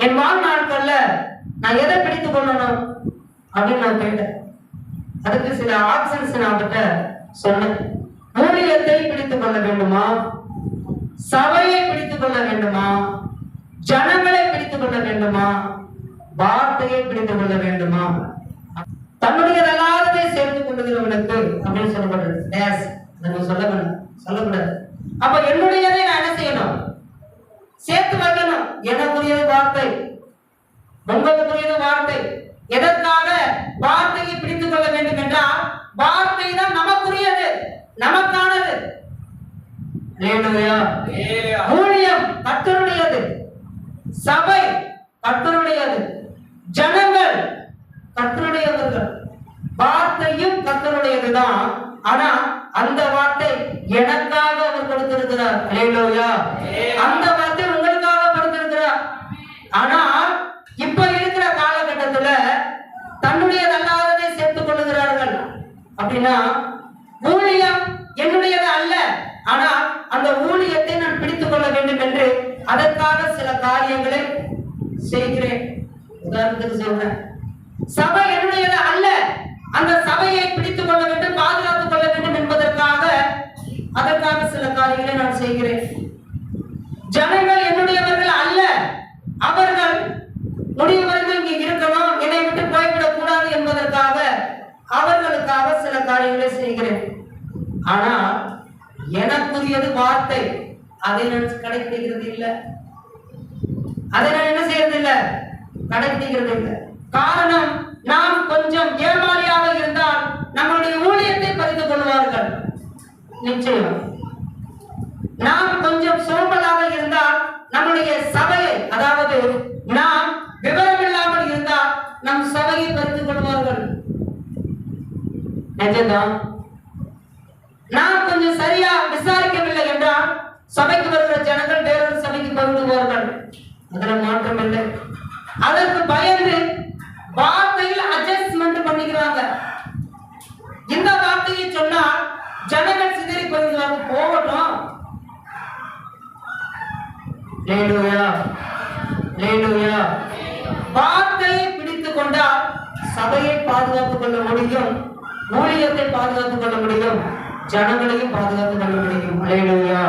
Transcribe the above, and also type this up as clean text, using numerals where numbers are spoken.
என் வாழ்நாட்கள்ல நான் எதை பிடித்துக் கொள்ளணும் அப்படின்னு நான் கேட்டேன். அதுக்கு சில ஆப்ஷன்ஸ் நான் கிட்ட சொன்னேன். ஊழியத்தை பிடித்துக் கொள்ள வேண்டுமா, சபையை பிடித்துக் கொள்ள வேண்டுமா, ஜனங்களை பிடித்துக் கொள்ள வேண்டுமா, வார்த்தையை பிடித்துக் கொள்ள வேண்டுமா, தன்னுடையதல்லாததை சேர்த்துக் கொள்ளுகிறவனுக்கு அப்படின்னு சொல்லப்படுறது. சொல்லக்கூடாது. அப்ப என்னுடையதை நான் என்ன செய்யணும்? சேர்த்து வைக்கணும். எனக்குரியது வார்த்தை, உங்களுக்குரியது வார்த்தை. எதற்காக வார்த்தையை பிடித்துக் கொள்ள வேண்டும் என்றால், வார்த்தை தான் நமக்குரியது, நமக்கானது. ஊழியம் கர்த்தருடையது, சபை கர்த்தருடையது, ஜனங்கள் கர்த்தருடையவர்கள். வார்த்தையும் கர்த்தருடையதுதான். ஆனா அந்த வார்த்தை எனக்காக அவர் கொடுத்திருக்கிறார். அல்லேலூயா. அந்த வார்த்தை உங்களுக்காக கொடுத்திருக்கிறார். ஆனா இப்ப இருக்கிற காலகட்டத்துல தன்னுடையதல்லாததை சேர்த்துக் கொள்ளுகிறார்கள். அப்படின்னா ஊழியம் என்னுடையது அல்ல, ஆனா அந்த ஊழியத்தை நான் பிடித்துக் கொள்ள வேண்டும் என்று அதற்காக சில காரியங்களை செய்கிறேன். உதாரணத்துக்கு சொல்றேன், சபை என்னுடையது அல்ல, அந்த சபையை பிடித்துக் கொள்ள வேண்டும், பாதுகாத்துக் கொள்ள வேண்டும் என்பதற்காக அதற்காக சில காரியங்களை நான் செய்கிறேன். ஜனங்கள் என்னுடையவர்கள் அல்ல, அவர்கள் முடியவர்கள் இங்கே இருக்கணும், என்னை விட்டு போய்விடக் கூடாது என்பதற்காக அவர்களுக்காக சில காரியங்களை செய்கிறேன். ஆனா எனக்குரியது வார்த்தை, அதை நான் கடைபிடிக்கிறது இல்லை. அதை நான் என்ன செய்யறது இல்லை? கடைபிடிக்கிறது இல்லை. காரணம், நாம் கொஞ்சம் ஏமாளியாக இருந்தால் நம்முடைய ஊழியத்தை பறித்துக் கொள்வார்கள். நிச்சயம். நாம் கொஞ்சம் சோம்பலாக இருந்தால் நம்முடைய சபையை, அதாவது நாம் விவரம் இல்லாமல் இருந்தால் நம் சபையை பறித்துக் கொள்வார்கள். நிஜம்தான். நாம் கொஞ்சம் சரியா விசாரிக்கவில்லை என்றால் சபைக்கு வருகிற ஜனங்கள் வேறொரு சபைக்கு போய்விடுவார்கள். அதுல மாற்றம் இல்லை. அதற்கு பயந்து வார்த்தையில் அட்ஜஸ்ட்மெண்ட் பண்ணிக்கிறாங்க. இந்த வார்த்தையை சொன்னால் ஜனங்கள் சிதறி போயிடுவாங்க, போகட்டும். வார்த்தையை பிடித்துக் கொண்டால் சபையை பாதுகாத்துக் கொள்ள முடியும், ஊழியத்தை பாதுகாத்துக் கொள்ள முடியும், ஜனங்களையும் பாதுகாத்துக் கொள்ள முடியும். அல்லேலூயா.